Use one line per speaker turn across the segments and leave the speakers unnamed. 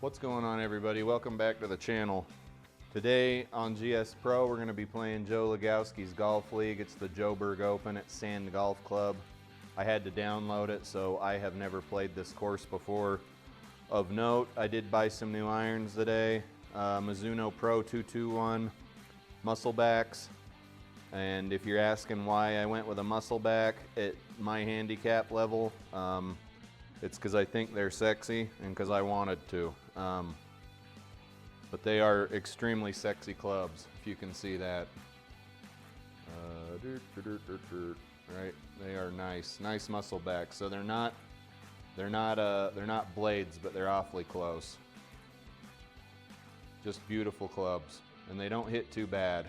What's going on, everybody? Welcome back to the channel. Today on GSPro we're going to be playing Joe Lagowski's golf league. It's the JOBURG Open at Sand Golf Club. I had to download it, so I have never played this course before. Of note, I did buy some new irons today. Mizuno Pro 221 muscle backs. And if you're asking why I went with a muscle back at my handicap level, it's because I think they're sexy and because I wanted to. But they are extremely sexy clubs, if you can see that. Right, they are nice muscle backs. So they're not blades, but they're awfully close. Just beautiful clubs, and they don't hit too bad.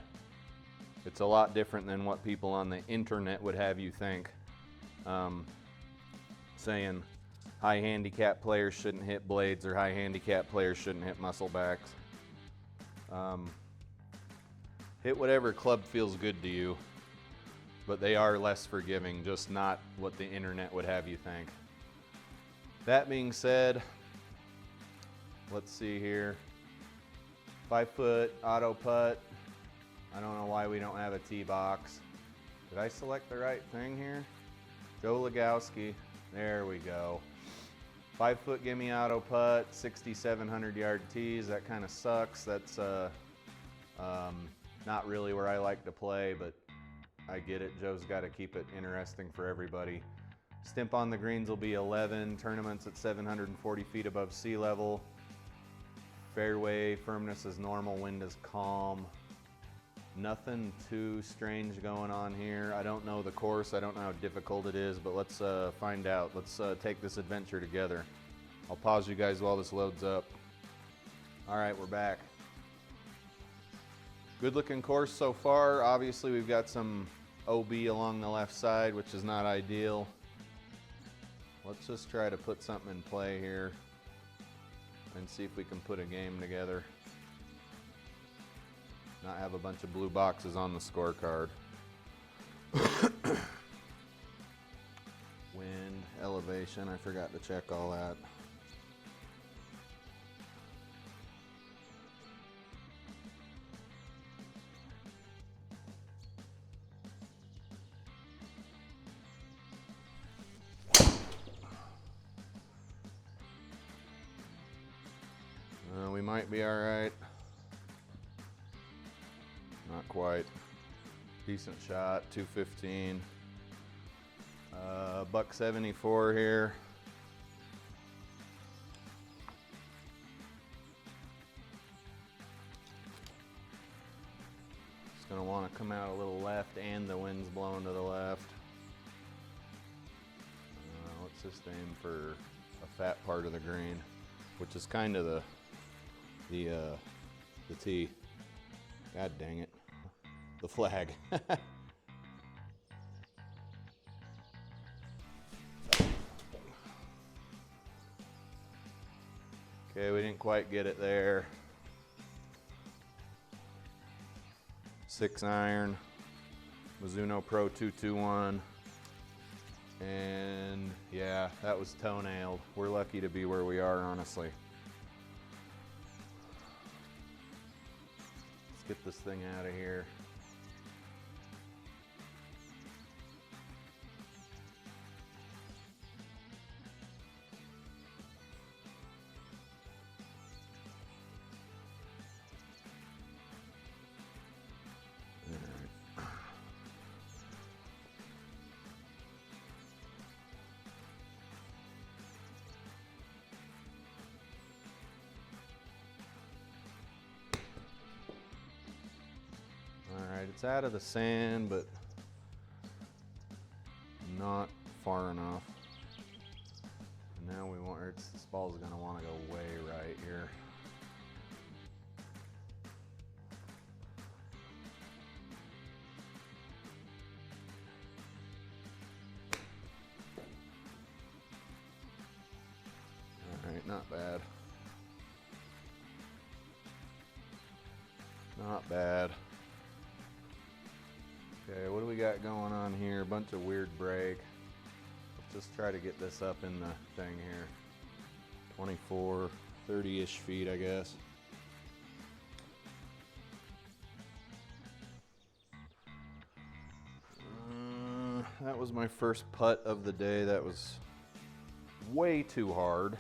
It's a lot different than what people on the internet would have you think, saying high handicap players shouldn't hit blades or high handicap players shouldn't hit muscle backs. Hit whatever club feels good to you, but they are less forgiving, just not what the internet would have you think. That being said, let's see here. 5-foot auto putt. I don't know why we don't have a tee box. Did I select the right thing here? Joe Lagowski. There we go. 5-foot gimme auto putt, 6,700 yard tees. That kind of sucks. That's not really where I like to play, but I get it. Joe's got to keep it interesting for everybody. Stimp on the greens will be 11. Tournaments at 740 feet above sea level. Fairway firmness is normal. Wind is calm. Nothing too strange going on here. I don't know the course. I don't know how difficult it is, but let's find out. Let's take this adventure together. I'll pause you guys while this loads up. All right, we're back. Good looking course so far. Obviously, we've got some OB along the left side, which is not ideal. Let's just try to put something in play here and see if we can put a game together. Not have a bunch of blue boxes on the scorecard. Wind, elevation, I forgot to check all that. We might be all right. Not quite. Decent shot, 215. Buck 74 here. It's gonna want to come out a little left, and the wind's blowing to the left. Let's just aim for a fat part of the green, which is kind of the tee. God dang it. The flag. Okay, we didn't quite get it there. 6 iron, Mizuno Pro 221. And yeah, that was toenailed. We're lucky to be where we are, honestly. Let's get this thing out of here. It's out of the sand, but not far enough. Now we want, this ball's gonna want to go way right here. All right, not bad. Not bad. Okay, what do we got going on here? A bunch of weird break. Let's just try to get this up in the thing here. 24. 30-ish feet, I guess. That was my first putt of the day. That was way too hard.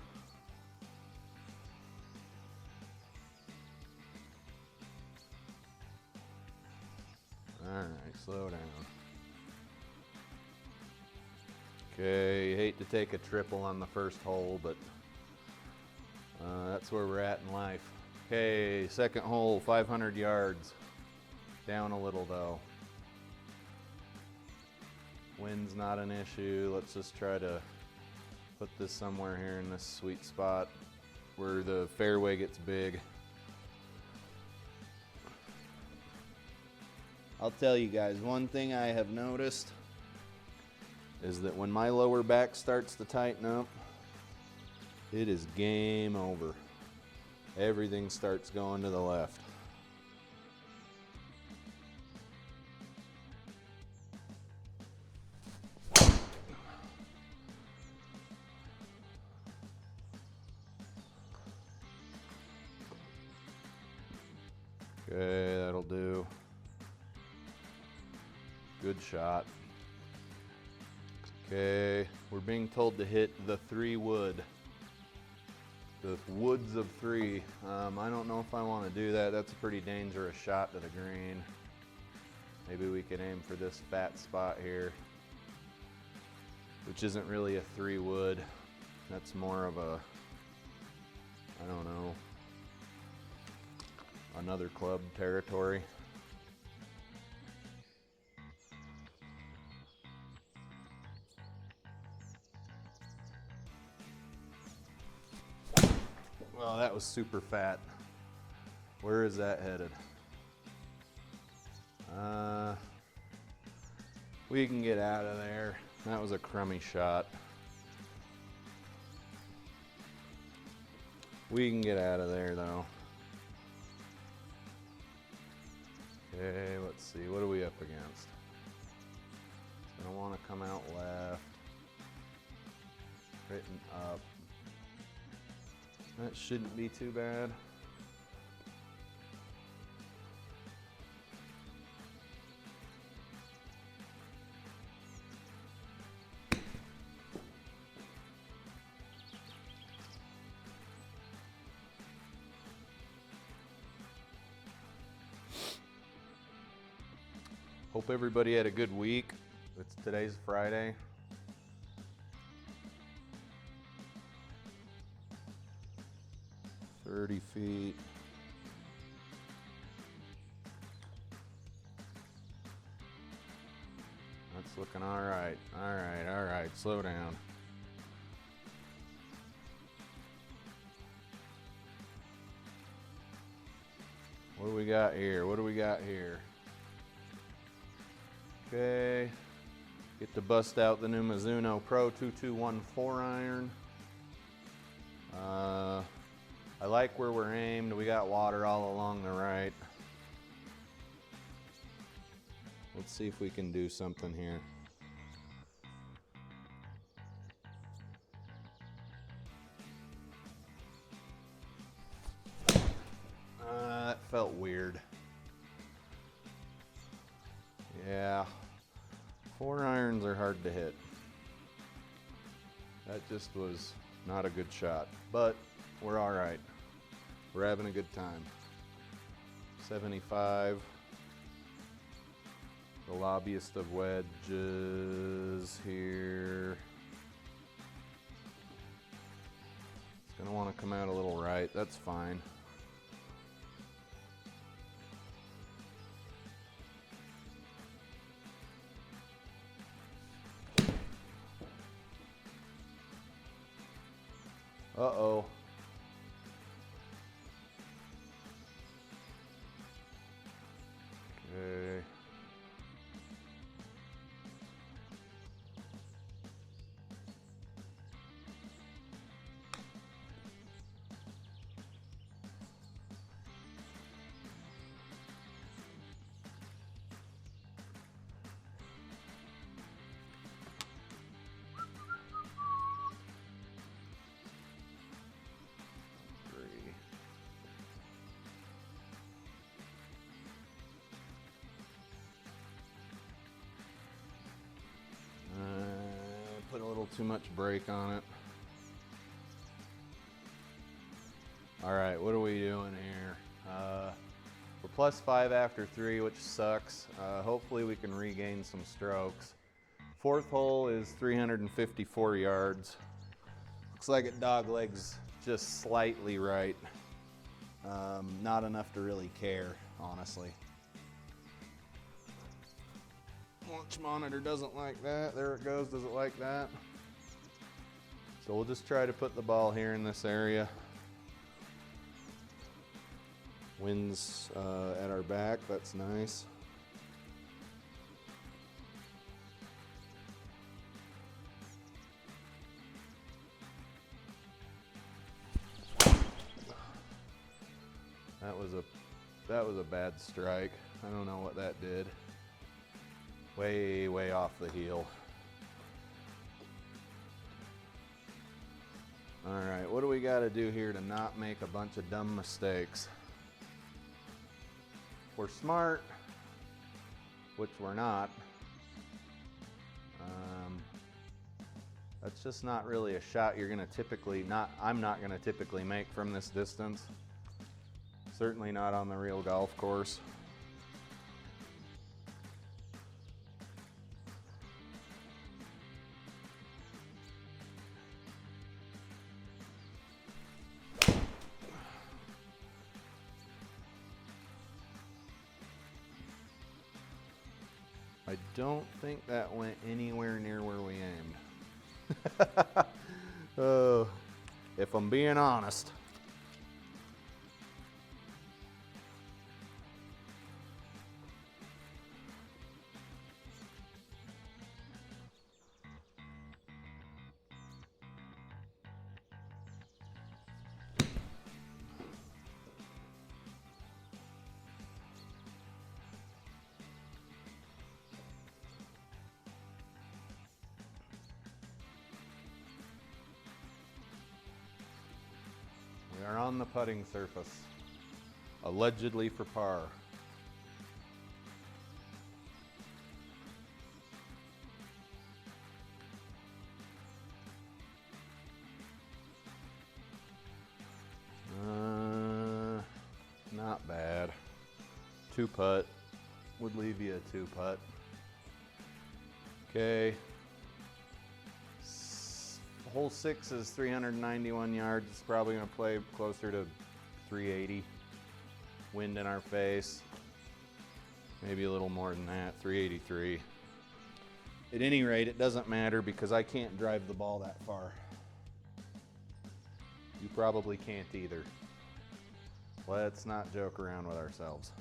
Alright, slow down. Okay, you hate to take a triple on the first hole, but that's where we're at in life. Okay, second hole, 500 yards. Down a little though. Wind's not an issue. Let's just try to put this somewhere here in this sweet spot where the fairway gets big. I'll tell you guys, one thing I have noticed is that when my lower back starts to tighten up, it is game over. Everything starts going to the left. Okay, that'll do. Good shot. Okay, we're being told to hit the 3 wood. The woods of 3. I don't know if I want to do that. That's a pretty dangerous shot to the green. Maybe we could aim for this fat spot here, which isn't really a 3 wood. That's more of a, I don't know, another club territory. Well, that was super fat. Where is that headed? We can get out of there. That was a crummy shot. We can get out of there though. Okay, let's see. What are we up against? It's gonna want to come out left. Straighten up. That shouldn't be too bad. Hope everybody had a good week. Today's Friday. "30 feet. That's looking all right. All right, all right. Slow down. What do we got here? What do we got here? Okay. Get to bust out the new Mizuno Pro 2214 iron. I like where we're aimed. We got water all along the right. Let's see if we can do something here. That felt weird. Yeah, 4 irons are hard to hit. That just was not a good shot, but we're all right. We're having a good time. 75. The lobbyist of wedges here. It's gonna want to come out a little right. That's fine. Uh-oh. Okay. too much break on it. All right, what are we doing here? We're +5 after 3, which sucks. Hopefully we can regain some strokes. Fourth hole is 354 yards. Looks like it doglegs just slightly right. Not enough to really care, honestly. Launch monitor doesn't like that. There it goes, does it like that? So we'll just try to put the ball here in this area. Wind's at our back, that's nice. That was a bad strike. I don't know what that did. Way off the heel. All right, what do we got to do here to not make a bunch of dumb mistakes? We're smart, which we're not. That's just not really a shot you're gonna typically I'm not gonna typically make from this distance. Certainly not on the real golf course. I don't think that went anywhere near where we aimed. Oh, if I'm being honest. We are on the putting surface, allegedly for par. Not bad. 2-putt would leave you a 2-putt. Okay. Hole 6 is 391 yards. It's probably going to play closer to 380. Wind in our face. Maybe a little more than that, 383. At any rate, it doesn't matter because I can't drive the ball that far. You probably can't either. Let's not joke around with ourselves.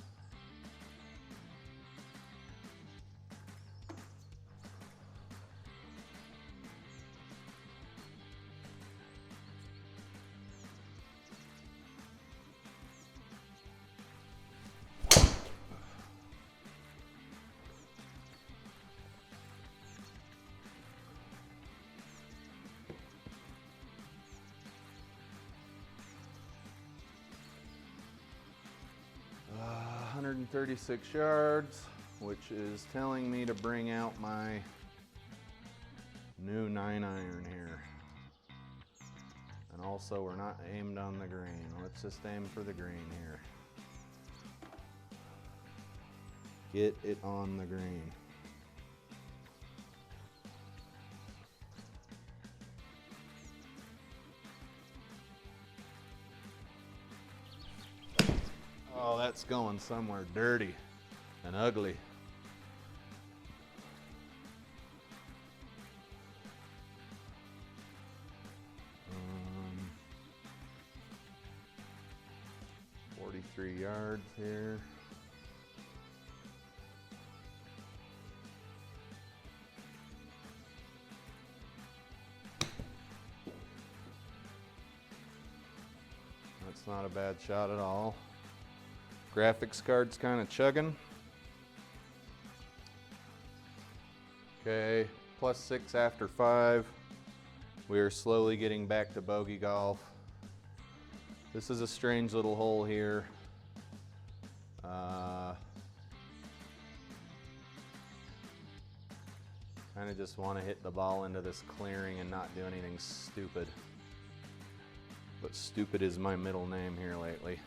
Uh, 136 yards, which is telling me to bring out my new 9-iron here. And also, we're not aimed on the green. Let's just aim for the green here. Get it on the green. Oh, that's going somewhere dirty and ugly. Um, 43 yards here. That's not a bad shot at all. Graphics card's kind of chugging. Okay, +6 after 5. We are slowly getting back to bogey golf. This is a strange little hole here. Kind Kind of just want to hit the ball into this clearing and not do anything stupid. But stupid is my middle name here lately.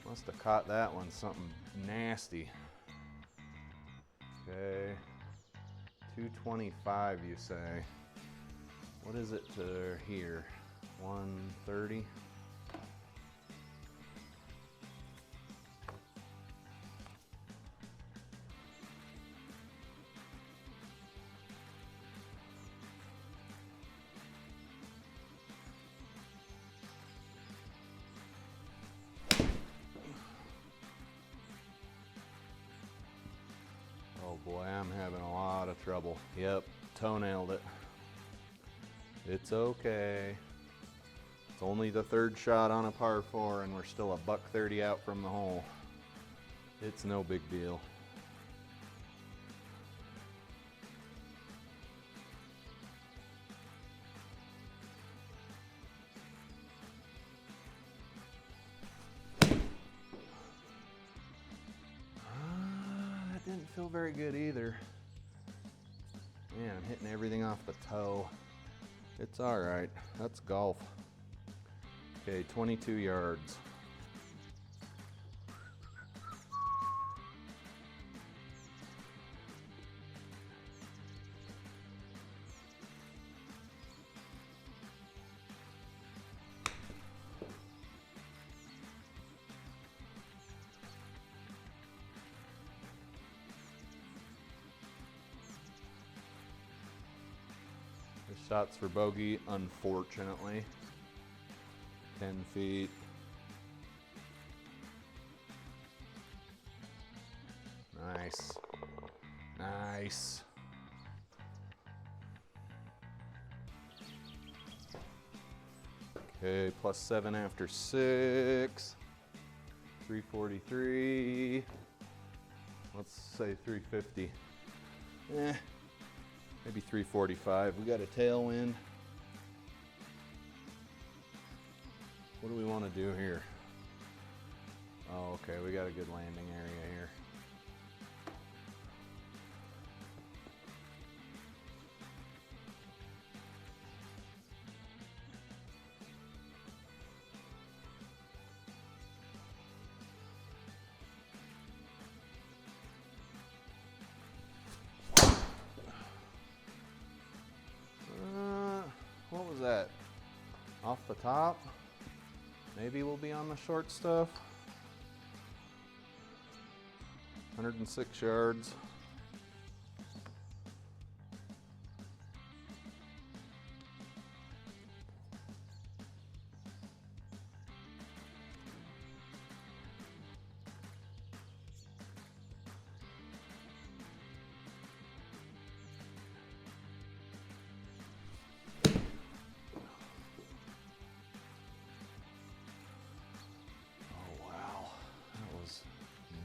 Must have caught that one something nasty. Okay, 225 you say. What is it to here? 130? Oh boy, I'm having a lot of trouble. Yep, toenailed it. It's okay. It's only the third shot on a par 4 and we're still $130 out from the hole. It's no big deal. Didn't feel very good either. Man, I'm hitting everything off the toe. It's all right. That's golf. Okay, 22 yards. The shot's for bogey, unfortunately. 10 feet. Nice. Nice. Okay, +7 after 6. 343. Let's say 350. Maybe 345. We got a tailwind. What do we want to do here? Oh, okay, we got a good landing area here. What was that? Off the top? Maybe we'll be on the short stuff. 106 yards.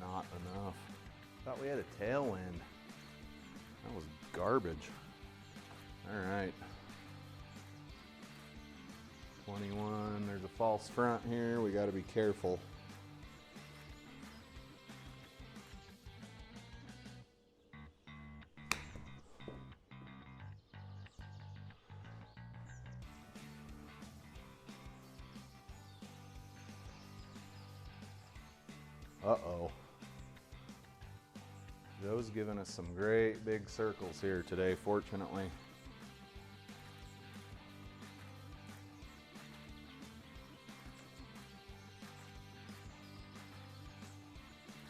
Not enough. Thought we had a tailwind. That was garbage. All right. 21. There's a false front here. We got to be careful. Uh-oh. Joe's giving us some great big circles here today, fortunately.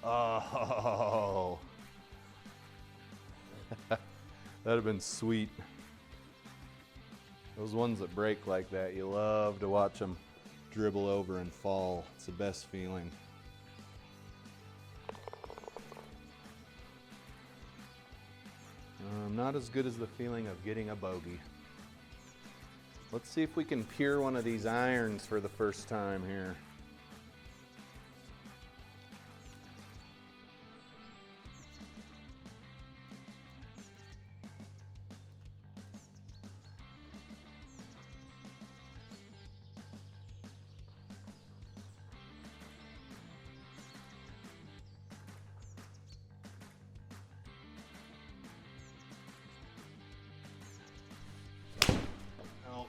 Oh, that'd have been sweet. Those ones that break like that, you love to watch them dribble over and fall. It's the best feeling. Not as good as the feeling of getting a bogey. Let's see if we can pure one of these irons for the first time here.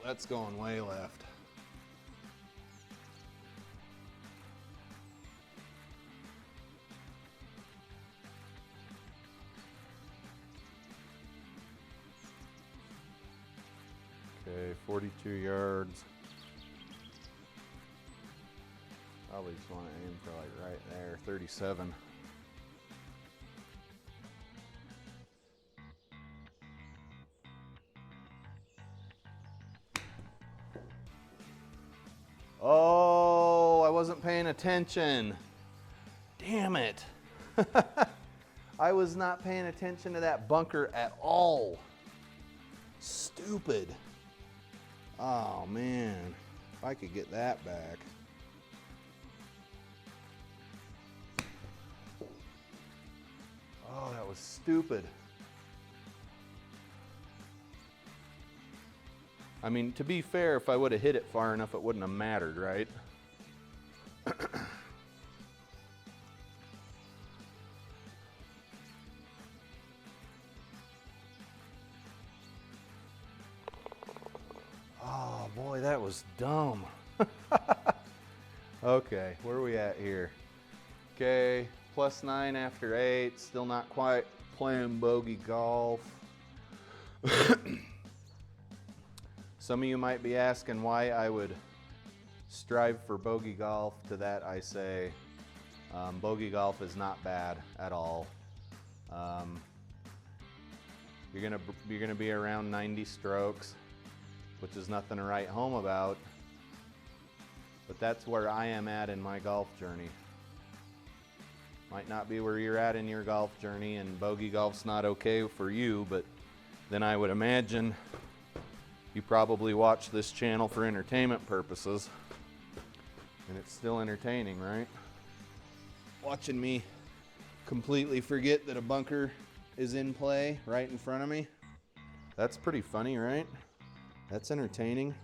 that's going way left. Okay, 42 yards. Probably just want to aim for like right there, 37. Oh, I wasn't paying attention. Damn it. I was not paying attention to that bunker at all. Stupid. Oh man, if I could get that back. Oh, that was stupid. I mean, to be fair, if I would have hit it far enough, it wouldn't have mattered, right? Oh boy, that was dumb. Okay, where are we at here? Okay, +9 after 8, still not quite playing bogey golf. Some of you might be asking why I would strive for bogey golf. To that I say, bogey golf is not bad at all. You're gonna be around 90 strokes, which is nothing to write home about, but that's where I am at in my golf journey. Might not be where you're at in your golf journey, and bogey golf's not okay for you, but then I would imagine you probably watch this channel for entertainment purposes, and it's still entertaining, right? Watching me completely forget that a bunker is in play right in front of me. That's pretty funny, right? That's entertaining.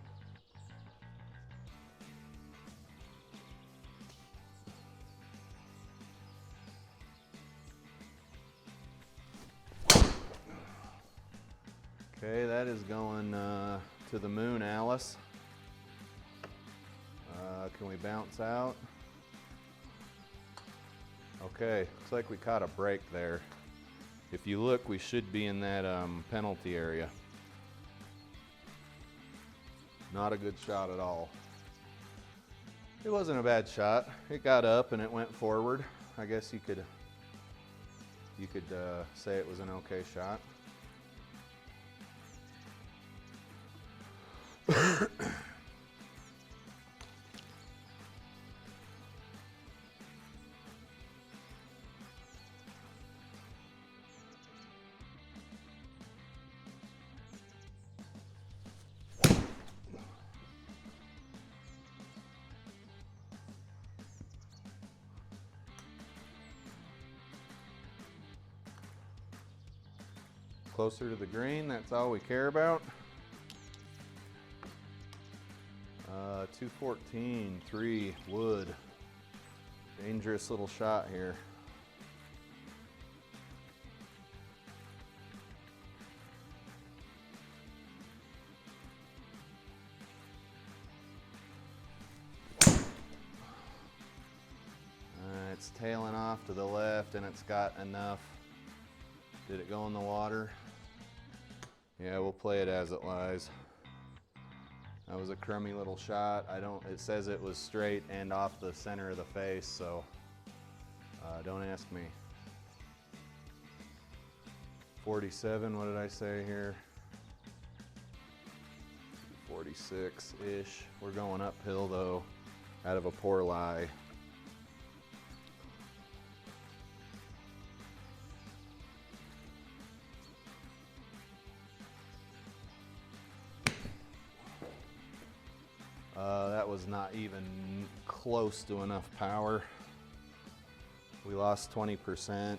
Okay, that is going to the moon, Alice. Can we bounce out? Okay, looks like we caught a break there. If you look, we should be in that penalty area. Not a good shot at all. It wasn't a bad shot. It got up and it went forward. I guess you could say it was an okay shot. Closer to the green, that's all we care about. 214, 3 wood. Dangerous little shot here. It's tailing off to the left and it's got enough. Did it go in the water? Yeah, we'll play it as it lies. That was a crummy little shot. It says it was straight and off the center of the face, so don't ask me. 47, what did I say here? 46-ish. We're going uphill though, out of a poor lie. That was not even close to enough power. We lost 20%.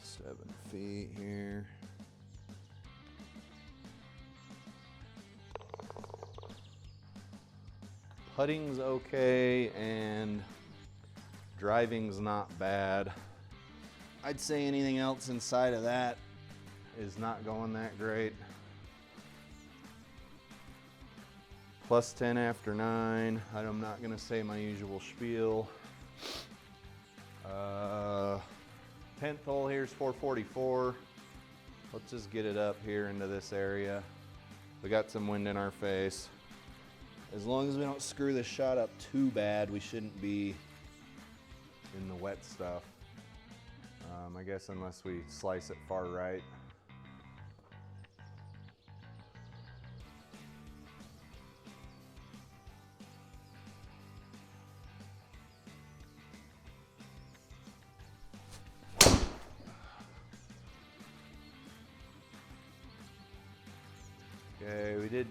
So 7 feet here. Putting's okay and driving's not bad. I'd say anything else inside of that is not going that great. Plus 10 after 9. I'm not gonna say my usual spiel. 10th hole here's 444. Let's just get it up here into this area. We got some wind in our face. As long as we don't screw this shot up too bad, we shouldn't be in the wet stuff. I guess unless we slice it far right. Okay,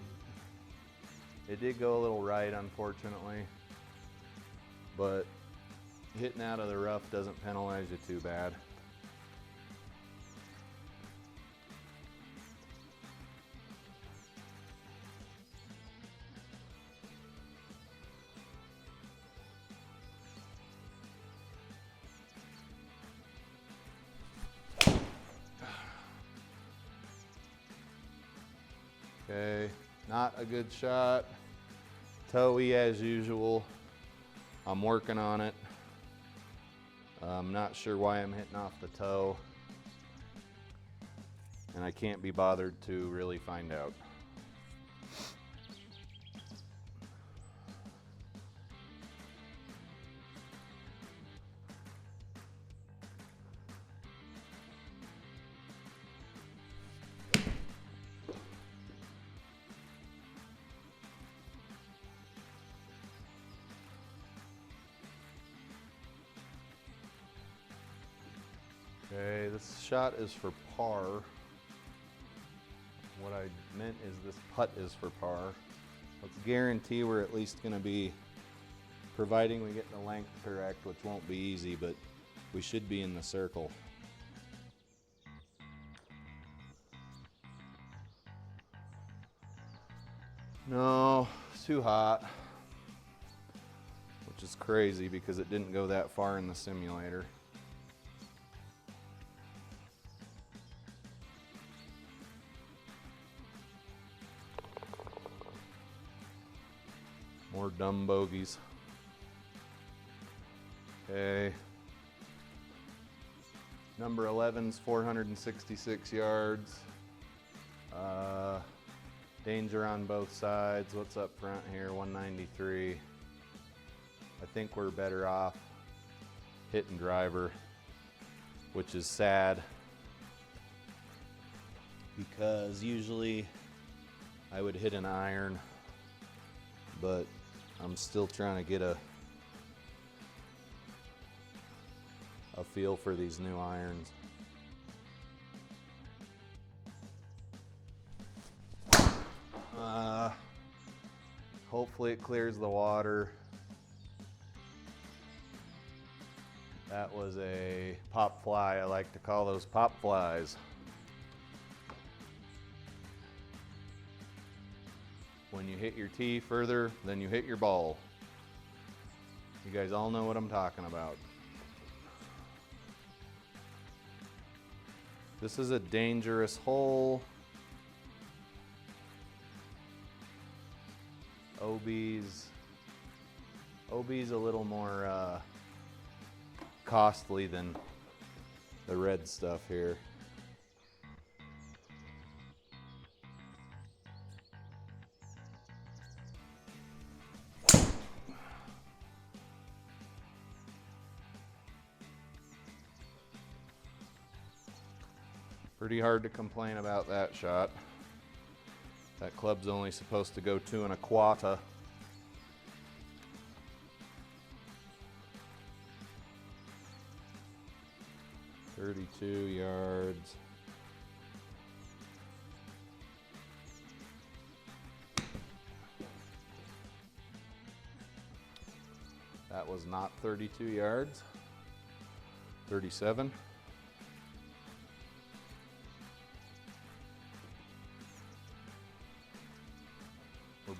it did go a little right, unfortunately, but hitting out of the rough doesn't penalize you too bad. Okay, not a good shot. Toe-y as usual. I'm working on it. I'm not sure why I'm hitting off the toe, and I can't be bothered to really find out. Okay, this shot is for par. What I meant is this putt is for par. Let's guarantee we're at least going to be, providing we get the length correct, which won't be easy, but we should be in the circle. No, it's too hot, which is crazy because it didn't go that far in the simulator. More dumb bogeys. Okay. Number 11's 466 yards. Danger on both sides. What's up front here? 193. I think we're better off hitting driver, which is sad because usually I would hit an iron, but I'm still trying to get a feel for these new irons. Hopefully it clears the water. That was a pop fly. I like to call those pop flies. When you hit your tee further than you hit your ball. You guys all know what I'm talking about. This is a dangerous hole. OB's a little more costly than the red stuff here. Pretty hard to complain about that shot. That club's only supposed to go 2 1/4. .32 yards. That was not 32 yards. 37.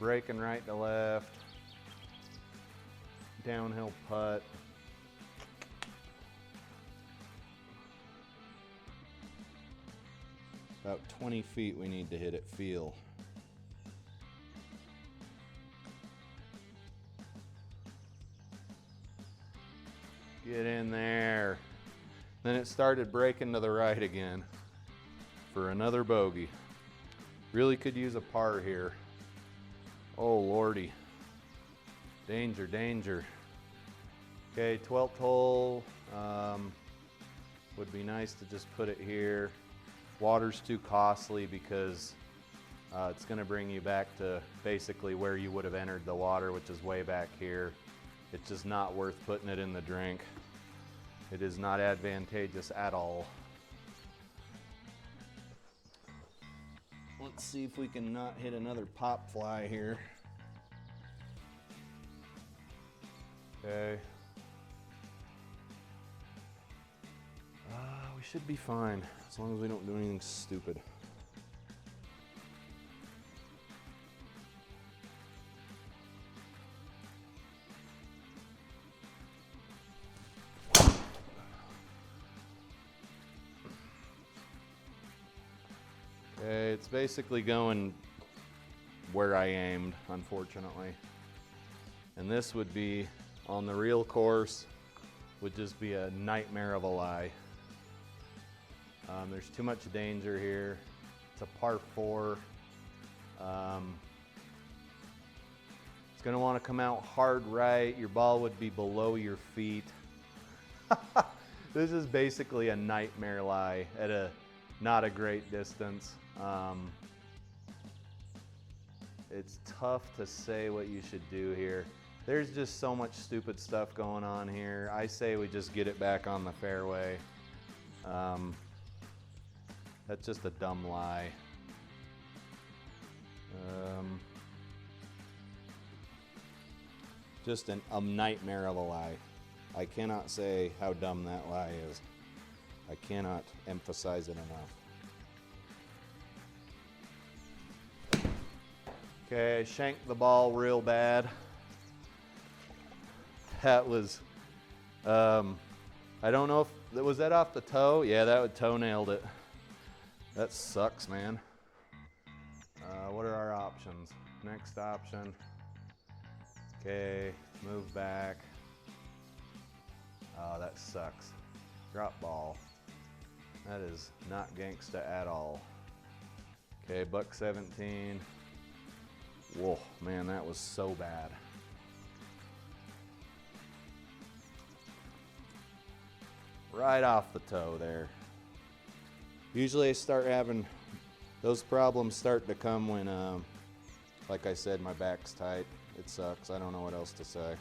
braking right to left, downhill putt. About 20 feet we need to hit it feel. Get in there. Then it started braking to the right again for another bogey. Really could use a par here. Oh lordy. Danger, danger. Okay, 12th hole. Would be nice to just put it here. Water's too costly because it's going to bring you back to basically where you would have entered the water, which is way back here. It's just not worth putting it in the drink. It is not advantageous at all. Let's see if we can not hit another pop fly here. Okay. We should be fine as long as we don't do anything stupid. Okay, it's basically going where I aimed, unfortunately. And this would be on the real course, would just be a nightmare of a lie. There's too much danger here. It's a par 4. It's going to want to come out hard right. Your ball would be below your feet. This is basically a nightmare lie at a not a great distance. It's tough to say what you should do here. There's just so much stupid stuff going on here. I say we just get it back on the fairway. That's just a dumb lie. Just a nightmare of a lie. I cannot say how dumb that lie is. I cannot emphasize it enough. Okay, I shanked the ball real bad. That was, I don't know if, was that off the toe? Yeah, that would toe-nailed it. That sucks, man. What are our options? Next option. Okay, move back. Oh, that sucks. Drop ball. That is not gangsta at all. Okay, buck 17. Whoa, man, that was so bad. Right off the toe there. Usually I start having, those problems start to come when, like I said, my back's tight. It sucks. I don't know what else to say.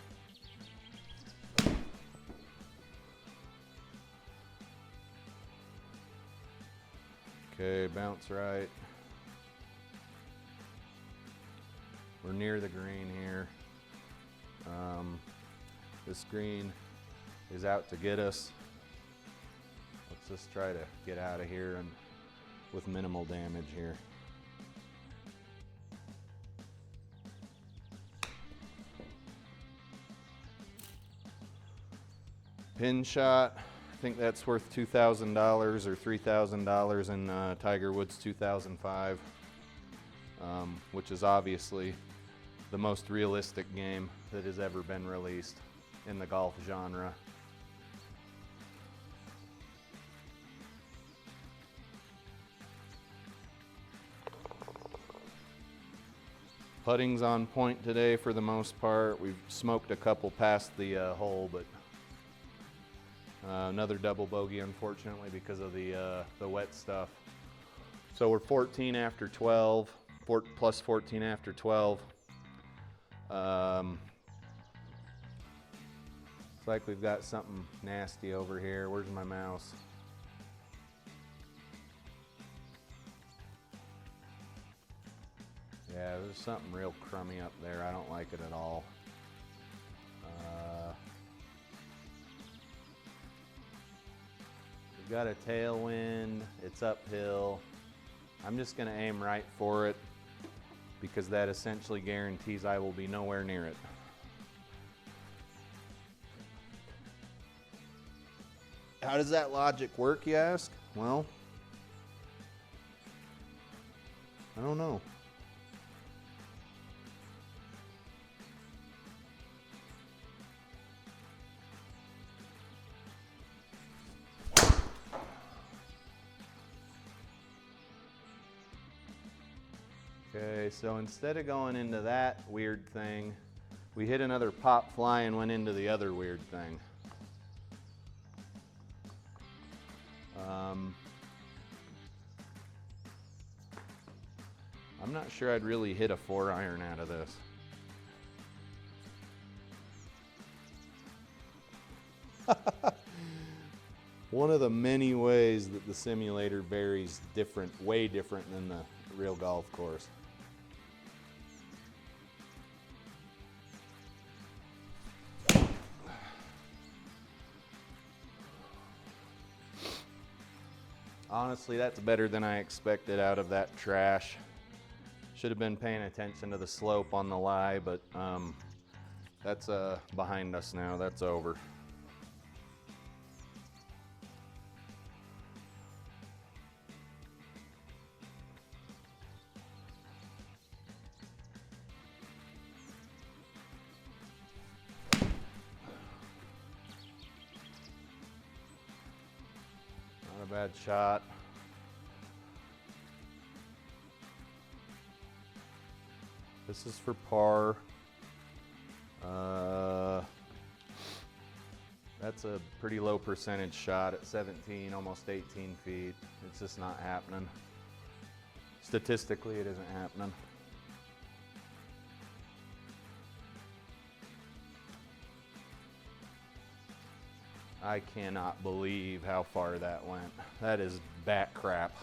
Okay, bounce right. We're near the green here. This green is out to get us. Let's just try to get out of here and with minimal damage here. Pin shot, I think that's worth $2,000 or $3,000 in Tiger Woods 2005, which is obviously the most realistic game that has ever been released in the golf genre. Putting's on point today for the most part. We've smoked a couple past the hole, but another double bogey, unfortunately, because of the wet stuff. So we're 14 after 12, plus 14 after 12. Looks like we've got something nasty over here. Where's my mouse? Yeah, there's something real crummy up there. I don't like it at all. We've got a tailwind. It's uphill. I'm just going to aim right for it because that essentially guarantees I will be nowhere near it. How does that logic work, you ask? Well, I don't know. Okay, so instead of going into that weird thing, we hit another pop fly and went into the other weird thing. I'm not sure I'd really hit a 4-iron out of this. One of the many ways that the simulator varies different, way different than the real golf course. Honestly, that's better than I expected out of that trash. Should have been paying attention to the slope on the lie, but that's behind us now. That's over. Not a bad shot. This is for par. That's a pretty low percentage shot at 17, almost 18 feet. It's just not happening. Statistically, it isn't happening. I cannot believe how far that went. That is bat crap.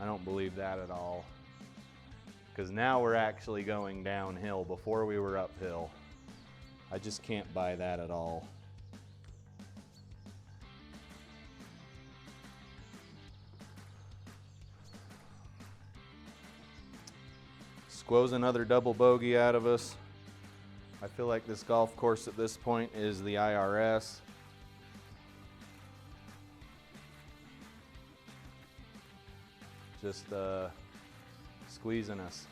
I don't believe that at all. Because now we're actually going downhill. Before we were uphill. I just can't buy that at all. Squoze another double bogey out of us. I feel like this golf course at this point is the IRS. Just squeezing us.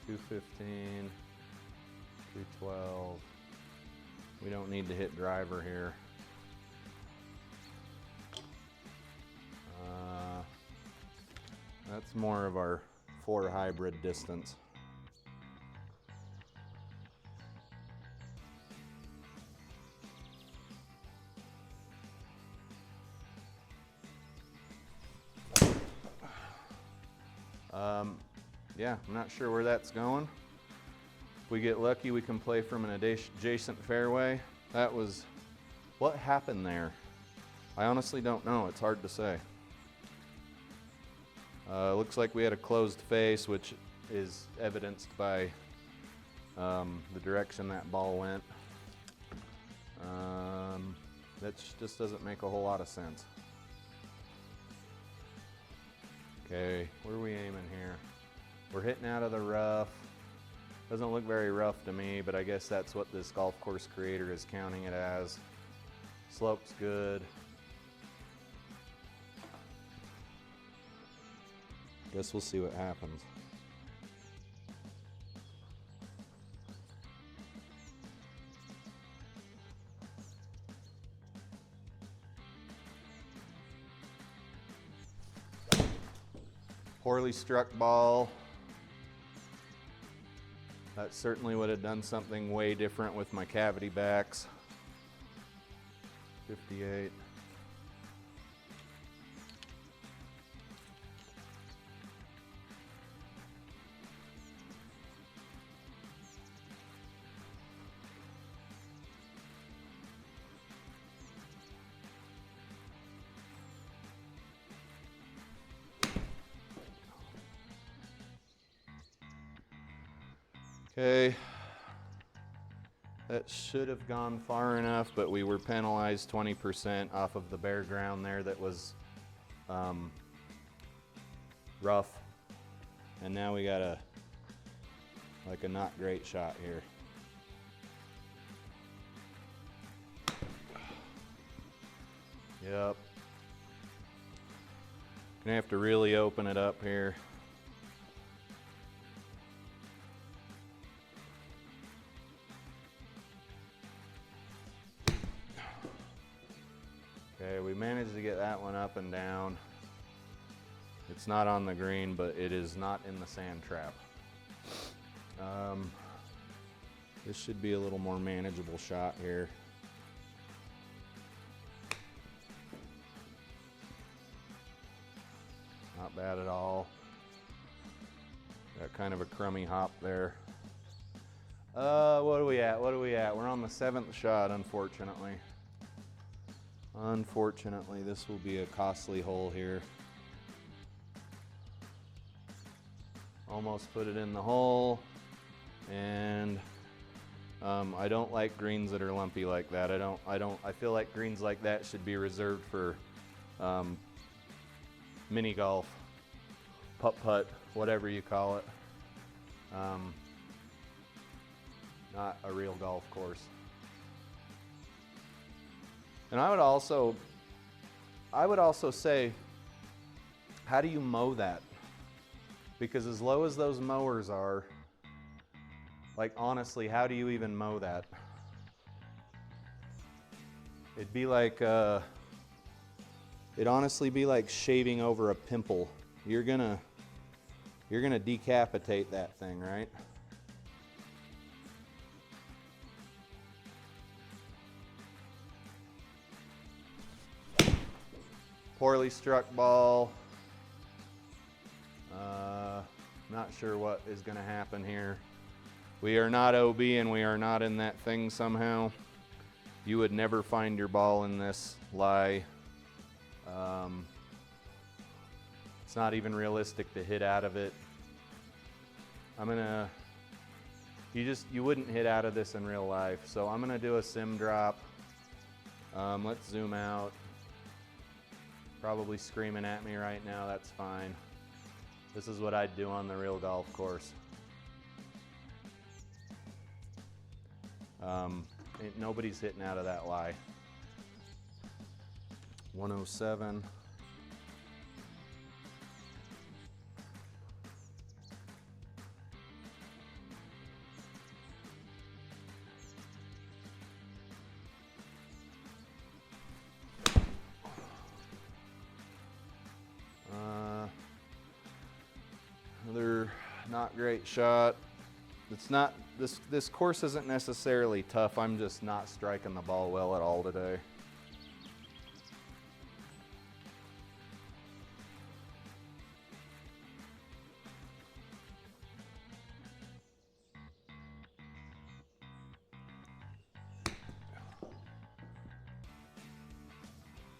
215, 212. We don't need to hit driver here. That's more of our 4 hybrid distance. Yeah, I'm not sure where that's going. If we get lucky, we can play from an adjacent fairway. That was, what happened there? I honestly don't know, it's hard to say. Looks like we had a closed face, which is evidenced by the direction that ball went. That just doesn't make a whole lot of sense. Okay, where are we aiming here? We're hitting out of the rough. Doesn't look very rough to me, but I guess that's what this golf course creator is counting it as. Slope's good. Guess we'll see what happens. Poorly struck ball. That certainly would have done something way different with my cavity backs. 58. Okay, that should have gone far enough, but we were penalized 20% off of the bare ground there that was rough. And now we got a not great shot here. Yep. Gonna have to really open it up here. Okay, we managed to get that one up and down. It's not on the green, but it is not in the sand trap. This should be a little more manageable shot here. Not bad at all. Got kind of a crummy hop there. What are we at? We're on the 7th shot, unfortunately. Unfortunately, this will be a costly hole here. Almost put it in the hole, and I don't like greens that are lumpy like that. I feel like greens like that should be reserved for mini golf, putt-putt, whatever you call it. Not a real golf course. And I would also say, how do you mow that? Because as low as those mowers are, like honestly, how do you even mow that? It'd be like, it'd honestly be like shaving over a pimple. You're gonna decapitate that thing, right? Poorly struck ball. Not sure what is going to happen here. We are not OB and we are not in that thing somehow. You would never find your ball in this lie. It's not even realistic to hit out of it. You wouldn't hit out of this in real life. So I'm gonna do a sim drop. Let's zoom out. Probably screaming at me right now, that's fine. This is what I'd do on the real golf course. Nobody's hitting out of that lie. 107. Another not great shot. It's not, this course isn't necessarily tough. I'm just not striking the ball well at all today.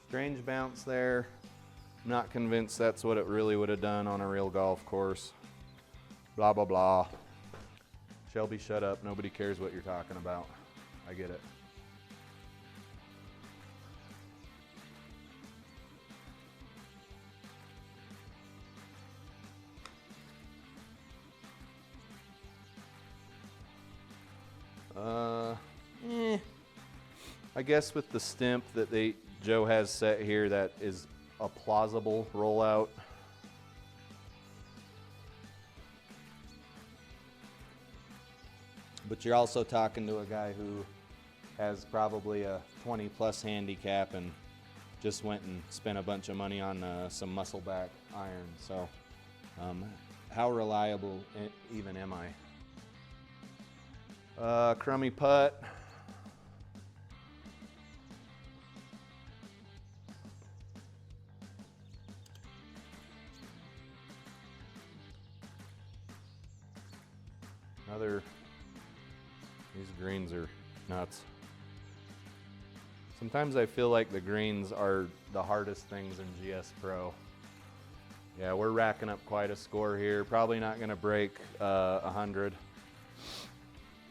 Strange bounce there. Not convinced that's what it really would have done on a real golf course. Blah, blah, blah. Shelby, shut up. Nobody cares what you're talking about. I get it. I guess with the stimp that Joe has set here, that is a plausible rollout. But you're also talking to a guy who has probably a 20+ handicap and just went and spent a bunch of money on some muscle back iron. So how reliable even am I? Crummy putt. These greens are nuts. Sometimes I feel like the greens are the hardest things in GSPro. Yeah, we're racking up quite a score here. Probably not gonna break 100.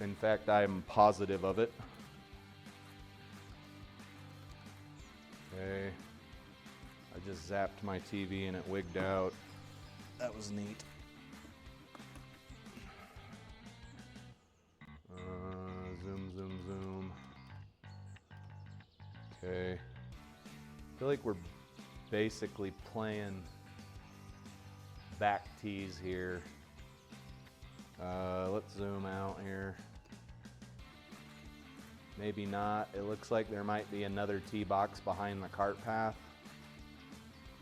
In fact, I'm positive of it. Okay, I just zapped my TV and it wigged out. That was neat. feel like we're basically playing back tees here. Let's zoom out here. Maybe not. It looks like there might be another tee box behind the cart path,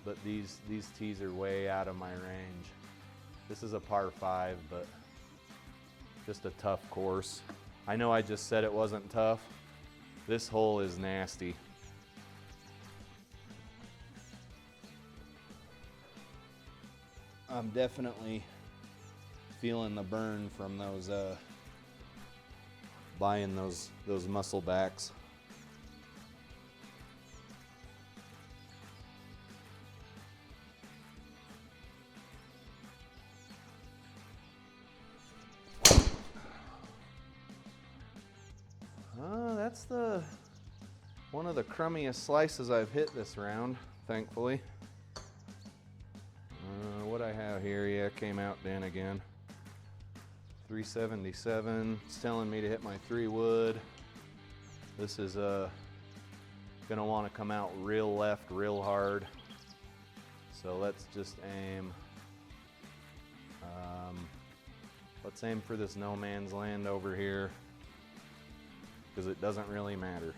but these tees are way out of my range. This is a par 5, but just a tough course. I know I just said it wasn't tough. This hole is nasty. I'm definitely feeling the burn from those buying those muscle backs. That's one of the crummiest slices I've hit this round, thankfully. What I have here, yeah, came out then again. 377. It's telling me to hit my 3 wood. This is gonna want to come out real left, real hard. So let's just aim. Let's aim for this no man's land over here, because it doesn't really matter.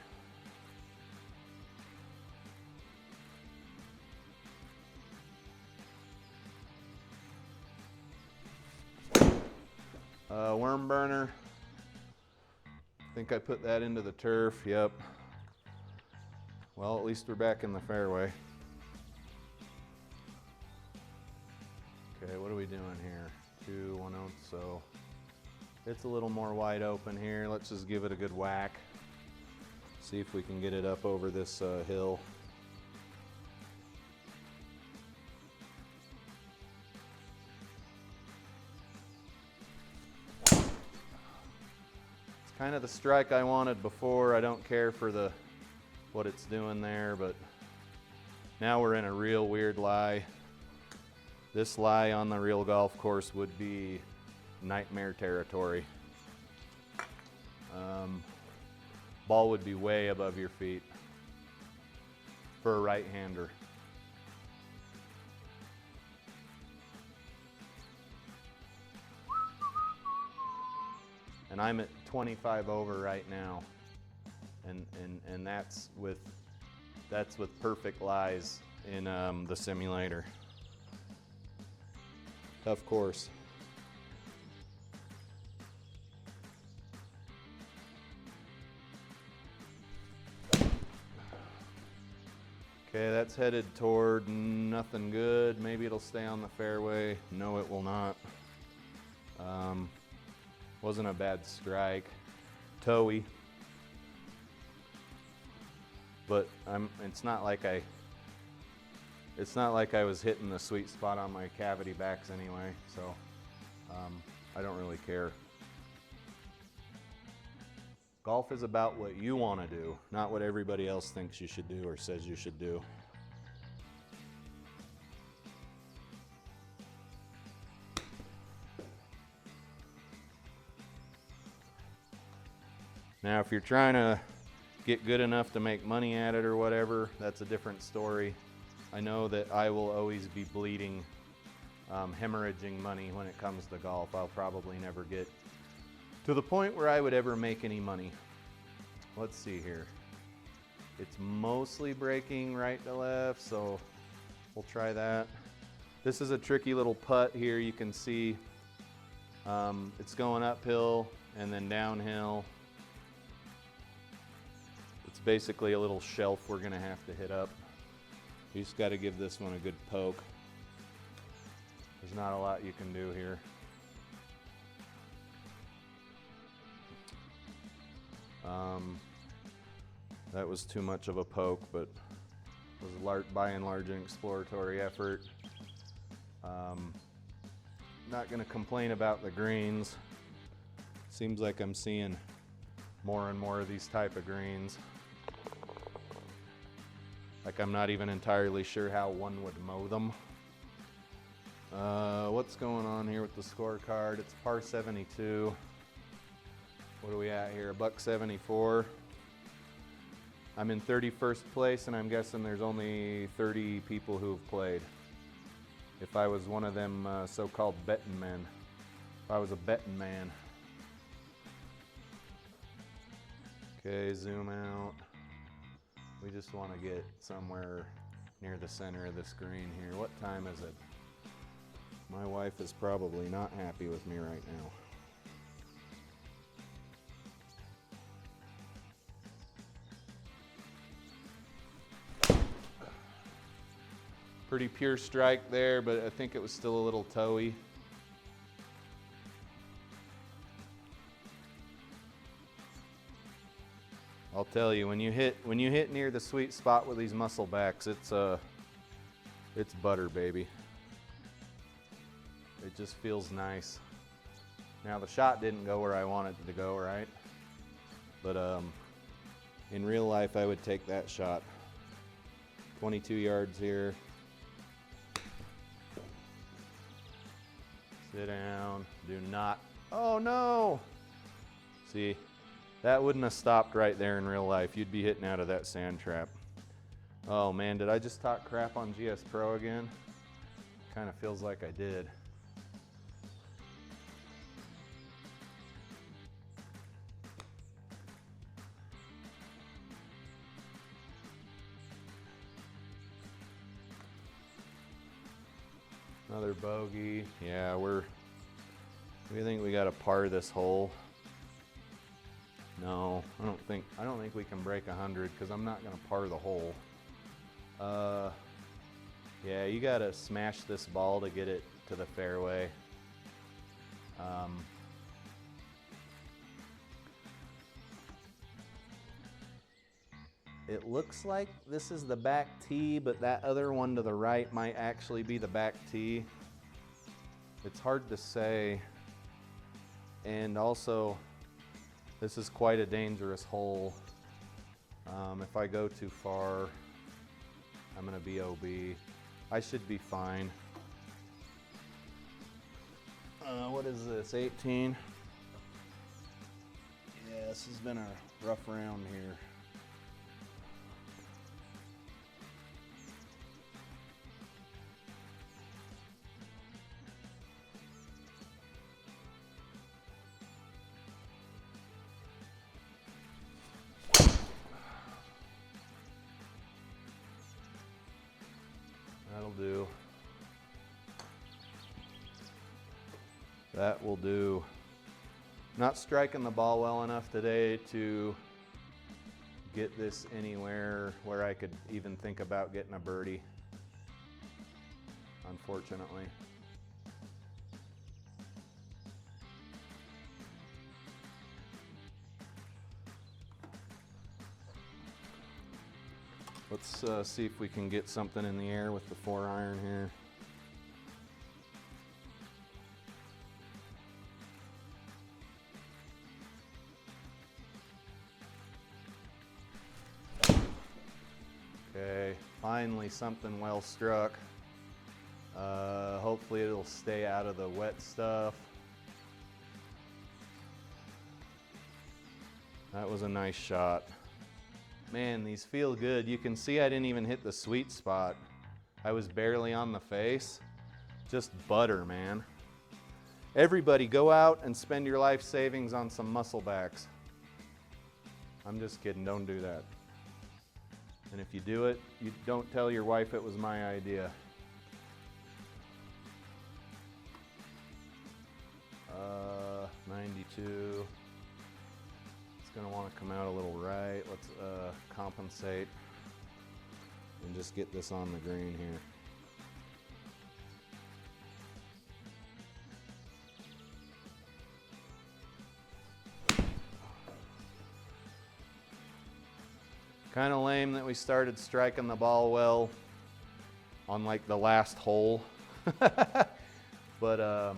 Worm burner. I think I put that into the turf. Yep. Well, at least we're back in the fairway. Okay, what are we doing here? 2 1/0, so it's a little more wide open here. Let's just give it a good whack. See if we can get it up over this hill. Kind of the strike I wanted before. I don't care for what it's doing there, but now we're in a real weird lie. This lie on the real golf course would be nightmare territory. Ball would be way above your feet for a right-hander. And I'm at 25 over right now, and that's with perfect lies in the simulator. Tough course. Okay, that's headed toward nothing good. Maybe it'll stay on the fairway. No, it will not. Wasn't a bad strike. Toey. But it's not like I was hitting the sweet spot on my cavity backs anyway, so I don't really care. Golf is about what you want to do, not what everybody else thinks you should do or says you should do. Now, if you're trying to get good enough to make money at it or whatever, that's a different story. I know that I will always be bleeding, hemorrhaging money when it comes to golf. I'll probably never get to the point where I would ever make any money. Let's see here. It's mostly breaking right to left, so we'll try that. This is a tricky little putt here. You can see it's going uphill and then downhill. It's basically a little shelf we're gonna have to hit up. You just gotta give this one a good poke. There's not a lot you can do here. That was too much of a poke, but was by and large an exploratory effort. Not gonna complain about the greens. Seems like I'm seeing more and more of these type of greens. Like I'm not even entirely sure how one would mow them. What's going on here with the scorecard? It's par 72. What are we at here? $174. I'm in 31st place, and I'm guessing there's only 30 people who've played. If I was one of them so-called betting men. If I was a betting man. Okay, zoom out. We just want to get somewhere near the center of the screen here. What time is it? My wife is probably not happy with me right now. Pretty pure strike there, but I think it was still a little toey. I'll tell you, when you hit near the sweet spot with these muscle backs, it's butter, baby. It just feels nice. Now the shot didn't go where I wanted it to go, right? But in real life, I would take that shot. 22 yards here. Sit down, do not, oh no! See, that wouldn't have stopped right there in real life. You'd be hitting out of that sand trap. Oh man, did I just talk crap on GSPro again? Kind of feels like I did. Another bogey. Yeah, we think we got to par this hole. No, I don't think we can break 100 because I'm not going to par the hole. Yeah, you got to smash this ball to get it to the fairway. It looks like this is the back tee, but that other one to the right might actually be the back tee. It's hard to say. And also, this is quite a dangerous hole. If I go too far, I'm gonna be OB. I should be fine. What is this, 18? Yeah, this has been a rough round here. That'll do. That will do. Not striking the ball well enough today to get this anywhere where I could even think about getting a birdie, unfortunately. Let's see if we can get something in the air with the 4-iron here. Okay, finally something well struck. Hopefully it'll stay out of the wet stuff. That was a nice shot. Man, these feel good. You can see I didn't even hit the sweet spot. I was barely on the face. Just butter, man. Everybody go out and spend your life savings on some muscle backs. I'm just kidding, don't do that. And if you do it, you don't tell your wife it was my idea. 92. Gonna want to come out a little right. Let's compensate and just get this on the green here. Kind of lame that we started striking the ball well on like the last hole, but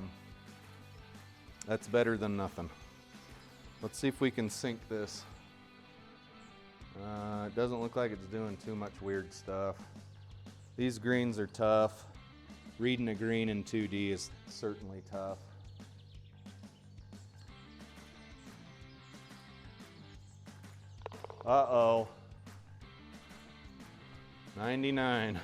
that's better than nothing. Let's see if we can sink this. It doesn't look like it's doing too much weird stuff. These greens are tough. Reading a green in 2D is certainly tough. Uh-oh. 99.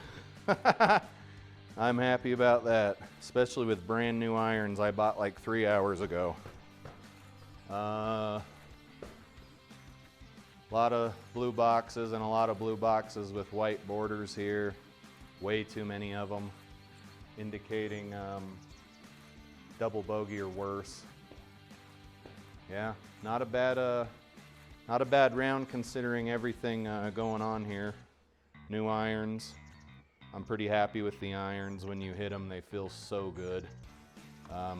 I'm happy about that, especially with brand new irons I bought like 3 hours ago. A lot of blue boxes and a lot of blue boxes with white borders here. Way too many of them, indicating double bogey or worse. Yeah, not a bad round considering everything going on here. New irons. I'm pretty happy with the irons. When you hit them, they feel so good. All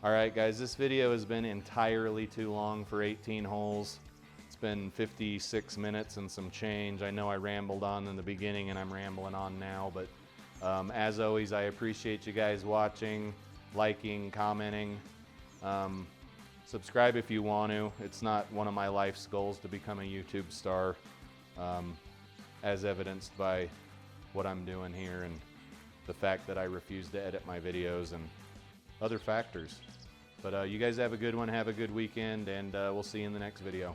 right, guys, this video has been entirely too long for 18 holes. It's been 56 minutes and some change. I know I rambled on in the beginning and I'm rambling on now, but as always, I appreciate you guys watching, liking, commenting. Subscribe if you want to. It's not one of my life's goals to become a YouTube star, as evidenced by what I'm doing here and the fact that I refuse to edit my videos and other factors. But you guys have a good one, have a good weekend, and we'll see you in the next video.